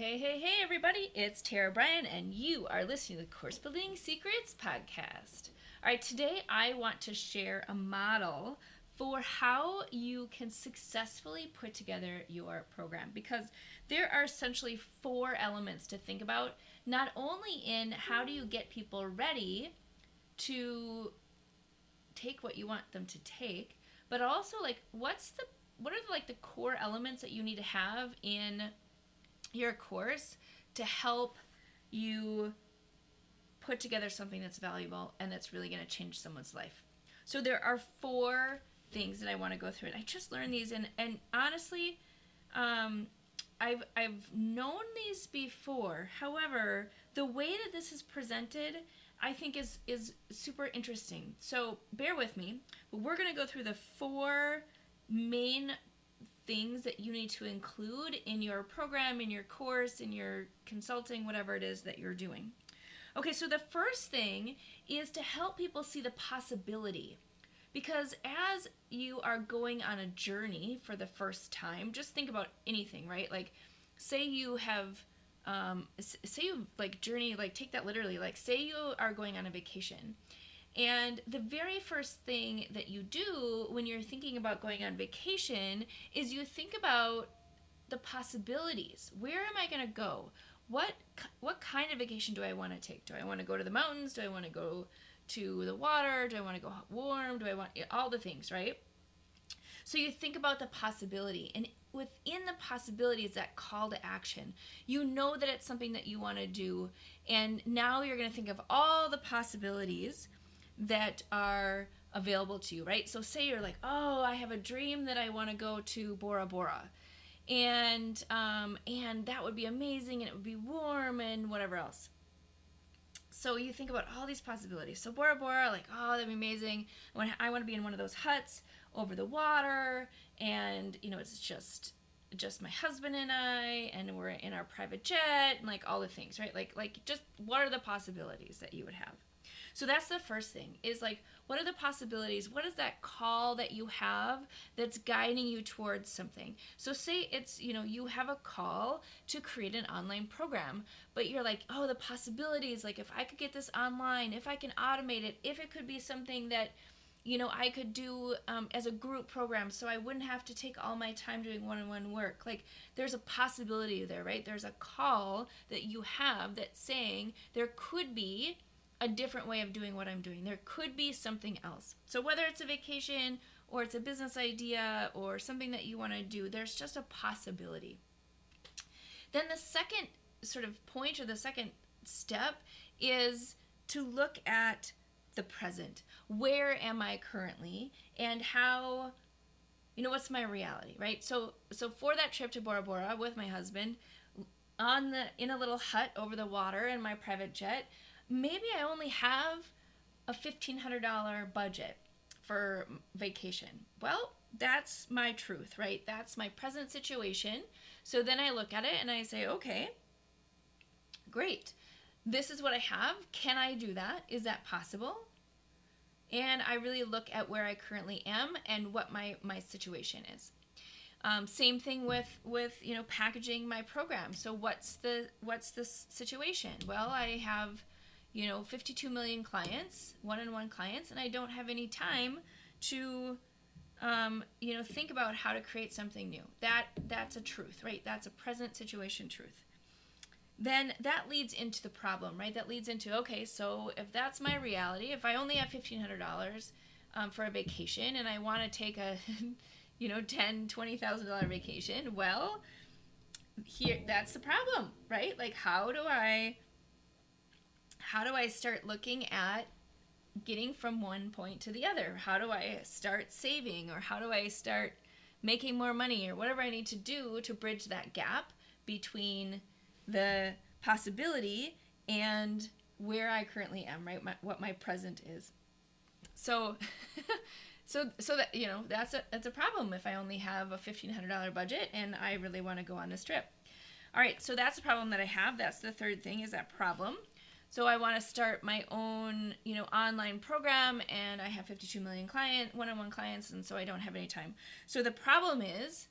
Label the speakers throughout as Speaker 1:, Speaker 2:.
Speaker 1: Hey, everybody, it's Tara Bryan, and you are listening to the Course Building Secrets podcast. All right, today I want to share a model for how you can successfully put together your program, because there are essentially four elements to think about, not only in how do you get people ready to take what you want them to take, but also like what are like the core elements that you need to have in your course to help you put together something that's valuable and that's really going to change someone's life. So there are four things that I want to go through, and I just learned these, and honestly, I've known these before. However, the way that this is presented, I think is super interesting. So bear with me. But we're going to go through the four main things that you need to include in your program, in your course, in your consulting, whatever it is that you're doing. Okay, so the first thing is to help people see the possibility. Because as you are going on a journey for the first time, just think about anything, right? Like, say you have, journey, like take that literally, like say you are going on a vacation. And the very first thing that you do when you're thinking about going on vacation is you think about the possibilities. Where am I going to go? What kind of vacation do I want to take? Do I want to go to the mountains? Do I want to go to the water? Do I want to go warm? Do I want all the things, right? So you think about the possibility, and within the possibility is that call to action. You know that it's something that you want to do, and now you're going to think of all the possibilities that are available to you, right? So say you're like, oh, I have a dream that I want to go to Bora Bora, and that would be amazing, and it would be warm and whatever else. So you think about all these possibilities. So Bora Bora, like, oh, that'd be amazing. I want to be in one of those huts over the water, and it's just my husband and I, and we're in our private jet, and like all the things, right? Like just what are the possibilities that you would have? So that's the first thing, is like, what are the possibilities? What is that call that you have that's guiding you towards something? So say it's, you have a call to create an online program, but you're like, oh, the possibilities, like if I could get this online, if I can automate it, if it could be something that, I could do as a group program, so I wouldn't have to take all my time doing one-on-one work. Like, there's a possibility there, right? There's a call that you have that's saying there could be a different way of doing what I'm doing. There could be something else. So whether it's a vacation or it's a business idea or something that you want to do, there's just a possibility. Then the second sort of point, or the second step, is to look at the present. Where am I currently, and how, what's my reality, right? So for that trip to Bora Bora with my husband, in a little hut over the water in my private jet, maybe I only have a $1,500 budget for vacation. Well, that's my truth, right? That's my present situation. So then I look at it and I say, okay, great. This is what I have. Can I do that? Is that possible? And I really look at where I currently am and what my situation is. Same thing with packaging my program. So what's the situation? Well, I have 52 million clients, one-on-one clients, and I don't have any time to, think about how to create something new. That's a truth, right? That's a present situation truth. Then that leads into the problem, right? That leads into, okay, so if that's my reality, if I only have $1,500 for a vacation and I want to take a, $10,000, $20,000 vacation, well, that's the problem, right? Like, how do I start looking at getting from one point to the other? How do I start saving, or how do I start making more money, or whatever I need to do to bridge that gap between the possibility and where I currently am, right? What my present is. So that that's a problem if I only have a $1,500 budget and I really want to go on this trip. All right, so that's a problem that I have. That's the third thing, is that problem. So I want to start my own, online program, and I have 52 million one-on-one clients, and so I don't have any time. So the problem is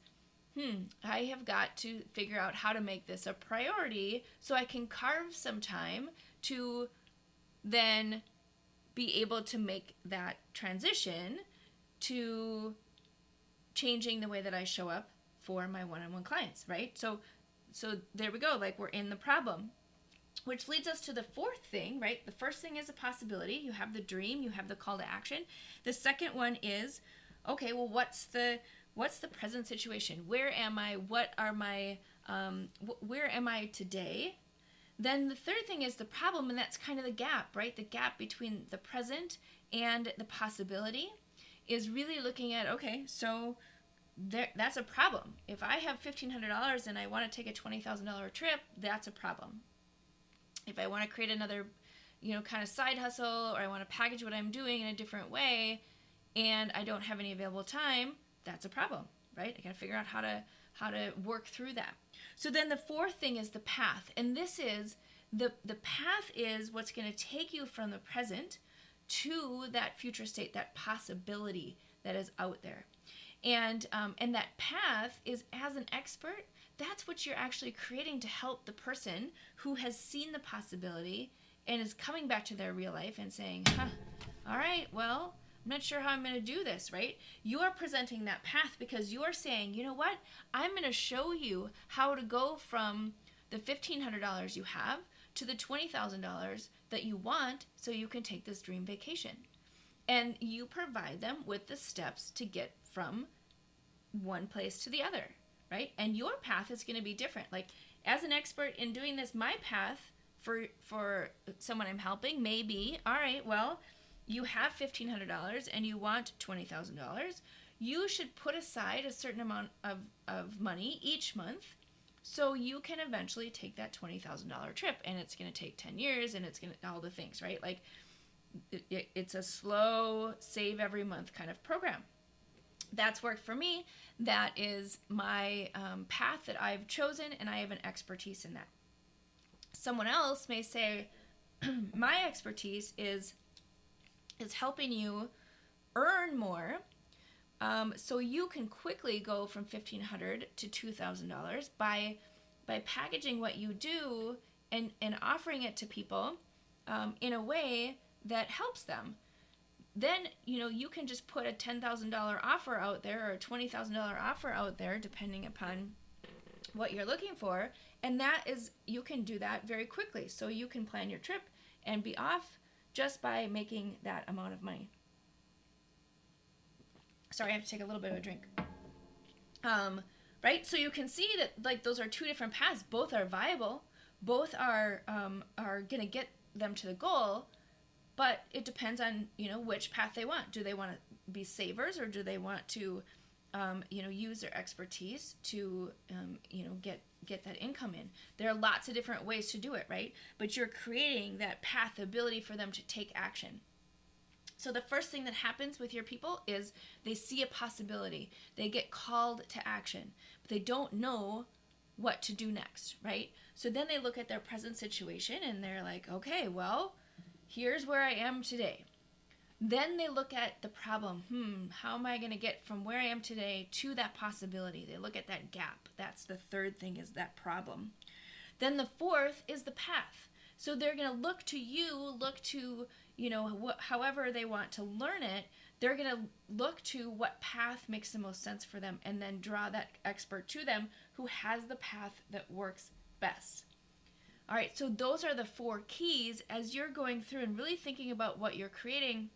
Speaker 1: I have got to figure out how to make this a priority so I can carve some time to then be able to make that transition to changing the way that I show up for my one-on-one clients, right? So there we go. Like, we're in the problem, which leads us to the fourth thing, right? The first thing is a possibility. You have the dream, you have the call to action. The second one is, okay, well, what's the present situation? Where am I? What are my where am I today? Then the third thing is the problem, and that's kind of the gap, right? The gap between the present and the possibility is really looking at, okay, so that's a problem. If I have $1,500 and I want to take a $20,000 trip, that's a problem. If I want to create another, kind of side hustle, or I want to package what I'm doing in a different way, and I don't have any available time, that's a problem, right? I got to figure out how to work through that. So then the fourth thing is the path, and this is the path is what's going to take you from the present to that future state, that possibility that is out there. And that path is, as an expert, that's what you're actually creating to help the person who has seen the possibility and is coming back to their real life and saying, all right, well, I'm not sure how I'm going to do this, right? You are presenting that path because you are saying, you know what? I'm going to show you how to go from the $1,500 you have to the $20,000 that you want so you can take this dream vacation. And you provide them with the steps to get from one place to the other, right? And your path is going to be different. Like, as an expert in doing this, my path for someone I'm helping may be, all right, well, you have $1,500 and you want $20,000. You should put aside a certain amount of money each month so you can eventually take that $20,000 trip. And it's going to take 10 years and it's going to, all the things, right? Like, it's a slow, save every month kind of program. That's worked for me. That is my path that I've chosen, and I have an expertise in that. Someone else may say, my expertise is helping you earn more, so you can quickly go from $1,500 to $2,000 by packaging what you do and offering it to people in a way that helps them. Then, you can just put a $10,000 offer out there or a $20,000 offer out there, depending upon what you're looking for. And that is, you can do that very quickly. So you can plan your trip and be off just by making that amount of money. Sorry, I have to take a little bit of a drink. Right? So you can see that, like, those are two different paths. Both are viable. Both are going to get them to the goal. But it depends on, which path they want. Do they want to be savers, or do they want to, use their expertise to, get that income in? There are lots of different ways to do it, right? But you're creating that path, ability for them to take action. So the first thing that happens with your people is they see a possibility. They get called to action, but they don't know what to do next, right? So then they look at their present situation and they're like, okay, well, here's where I am today. Then they look at the problem. How am I going to get from where I am today to that possibility? They look at that gap. That's the third thing, is that problem. Then the fourth is the path. So they're going to look to you, look to, however they want to learn it. They're going to look to what path makes the most sense for them and then draw that expert to them who has the path that works best. All right, so those are the four keys. As you're going through and really thinking about what you're creating,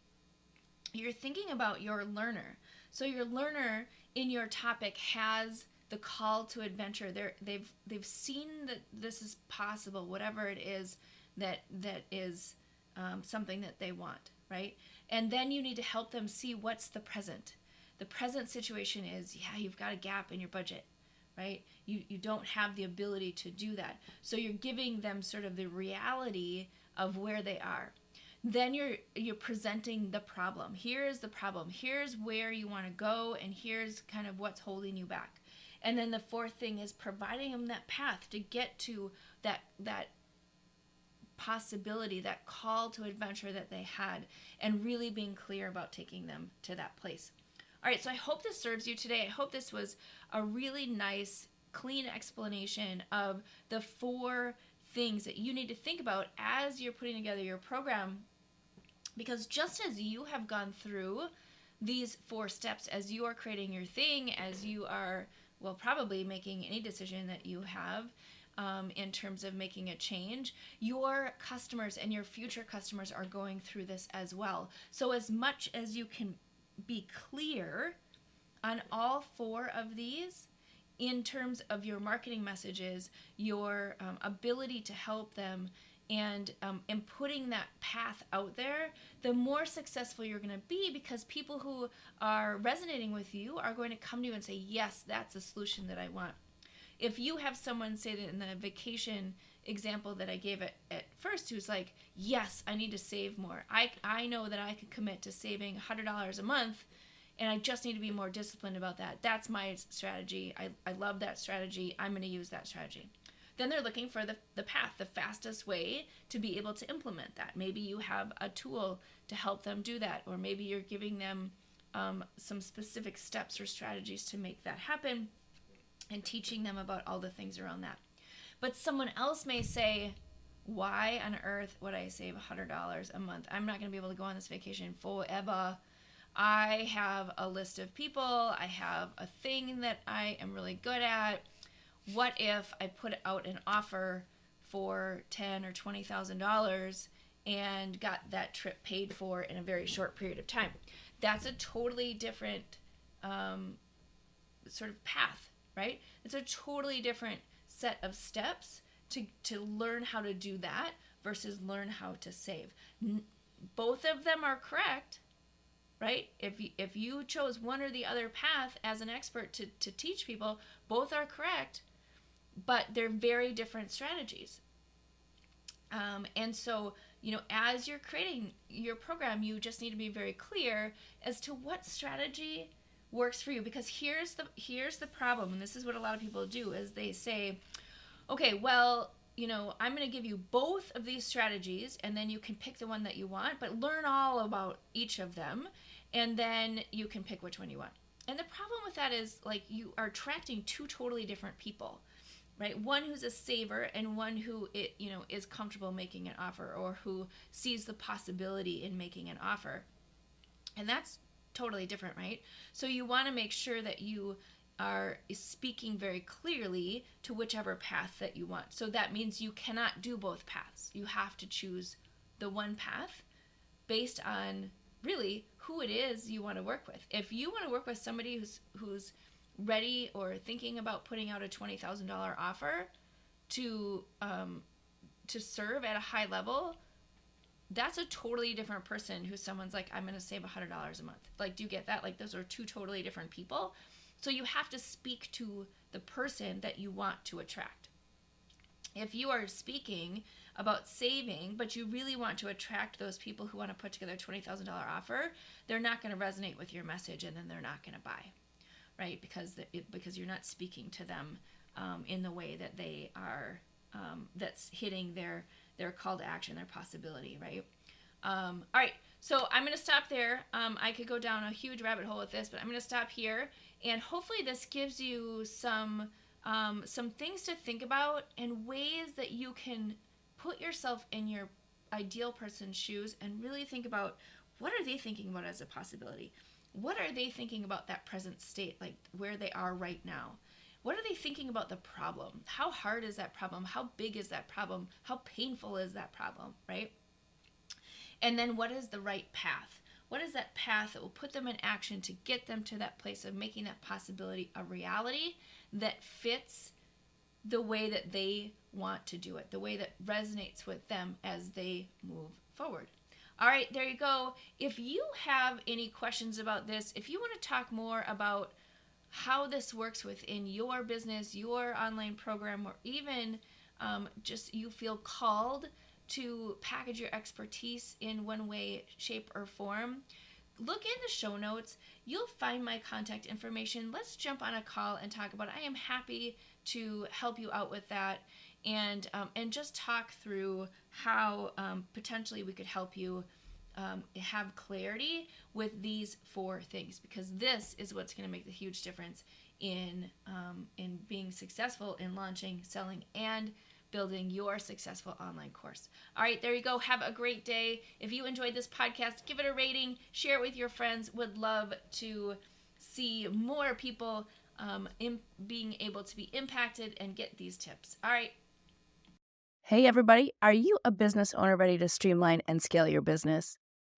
Speaker 1: you're thinking about your learner. So your learner in your topic has the call to adventure. They've seen that this is possible, whatever it is that is something that they want, right? And then you need to help them see what's the present. The present situation is, you've got a gap in your budget, right? You don't have the ability to do that. So you're giving them sort of the reality of where they are. Then you're presenting the problem. Here is the problem. Here's where you want to go, and here's kind of what's holding you back. And then the fourth thing is providing them that path to get to that possibility, that call to adventure that they had, and really being clear about taking them to that place. All right, so I hope this serves you today. I hope this was a really nice, clean explanation of the 4 things that you need to think about as you're putting together your program. Because just as you have gone through these 4 steps, as you are creating your thing, as you are, well, probably making any decision that you have in terms of making a change, your customers and your future customers are going through this as well. So as much as you can be clear on all 4 of these in terms of your marketing messages, your ability to help them, and putting that path out there, the more successful you're going to be, because people who are resonating with you are going to come to you and say, yes, that's a solution that I want. If you have someone, say that in the vacation example that I gave at first, who's like, yes, I need to save more. I know that I could commit to saving $100 a month, and I just need to be more disciplined about that. That's my strategy. I love that strategy. I'm going to use that strategy. Then they're looking for the path, the fastest way to be able to implement that. Maybe you have a tool to help them do that, or maybe you're giving them some specific steps or strategies to make that happen and teaching them about all the things around that. But someone else may say, why on earth would I save $100 a month? I'm not going to be able to go on this vacation forever. I have a list of people. I have a thing that I am really good at. What if I put out an offer for $10,000 or $20,000 and got that trip paid for in a very short period of time? That's a totally different sort of path, right? It's a totally different set of steps to learn how to do that versus learn how to save. Both of them are correct, right? If you chose one or the other path as an expert to teach people, both are correct, but they're very different strategies. And so, as you're creating your program, you just need to be very clear as to what strategy works for you. Because here's the problem, and this is what a lot of people do, is they say, okay, well, I'm going to give you both of these strategies, and then you can pick the one that you want, but learn all about each of them, and then you can pick which one you want. And the problem with that is, like, you are attracting 2 totally different people, right? One who's a saver and one who is comfortable making an offer, or who sees the possibility in making an offer. And that's totally different, right? So you want to make sure that you are speaking very clearly to whichever path that you want. So that means you cannot do both paths. You have to choose the one path based on really who it is you want to work with. If you want to work with somebody who's ready or thinking about putting out a $20,000 offer to serve at a high level, that's a totally different person who someone's like, I'm going to save $100 a month. Like, do you get that? Like, those are 2 totally different people. So you have to speak to the person that you want to attract. If you are speaking about saving, but you really want to attract those people who want to put together a $20,000 offer, they're not going to resonate with your message, and then they're not going to buy, right? Because you're not speaking to them in the way that they are, that's hitting their call to action, their possibility, right? All right, so I'm going to stop there. I could go down a huge rabbit hole with this, but I'm going to stop here, and hopefully this gives you some things to think about and ways that you can put yourself in your ideal person's shoes and really think about, what are they thinking about as a possibility? What are they thinking about that present state, like where they are right now? What are they thinking about the problem? How hard is that problem? How big is that problem? How painful is that problem, right? And then what is the right path? What is that path that will put them in action to get them to that place of making that possibility a reality that fits the way that they want to do it, the way that resonates with them as they move forward? All right, there you go. If you have any questions about this, if you want to talk more about how this works within your business, your online program, or even just you feel called to package your expertise in one way, shape, or form, look in the show notes. You'll find my contact information. Let's jump on a call and talk about it. I am happy to help you out with that, and just talk through how potentially we could help you have clarity with these 4 things, because this is what's going to make the huge difference in being successful in launching, selling, and building your successful online course. All right, there you go. Have a great day. If you enjoyed this podcast, give it a rating, share it with your friends. Would love to see more people being able to be impacted and get these tips. All right.
Speaker 2: Hey everybody, are you a business owner ready to streamline and scale your business?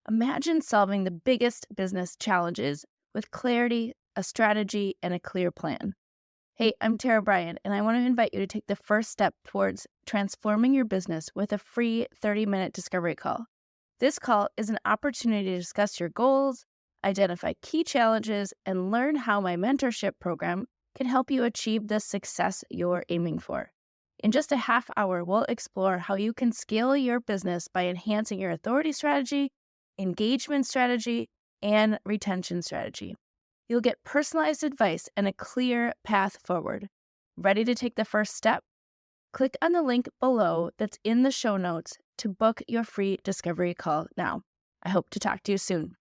Speaker 2: Imagine solving the biggest business challenges with clarity, a strategy, and a clear plan. Hey, I'm Tara Bryan, and I want to invite you to take the first step towards transforming your business with a free 30-minute discovery call. This call is an opportunity to discuss your goals, identify key challenges, and learn how my mentorship program can help you achieve the success you're aiming for. In just a half hour, we'll explore how you can scale your business by enhancing your authority strategy, engagement strategy, and retention strategy. You'll get personalized advice and a clear path forward. Ready to take the first step? Click on the link below that's in the show notes to book your free discovery call now. I hope to talk to you soon.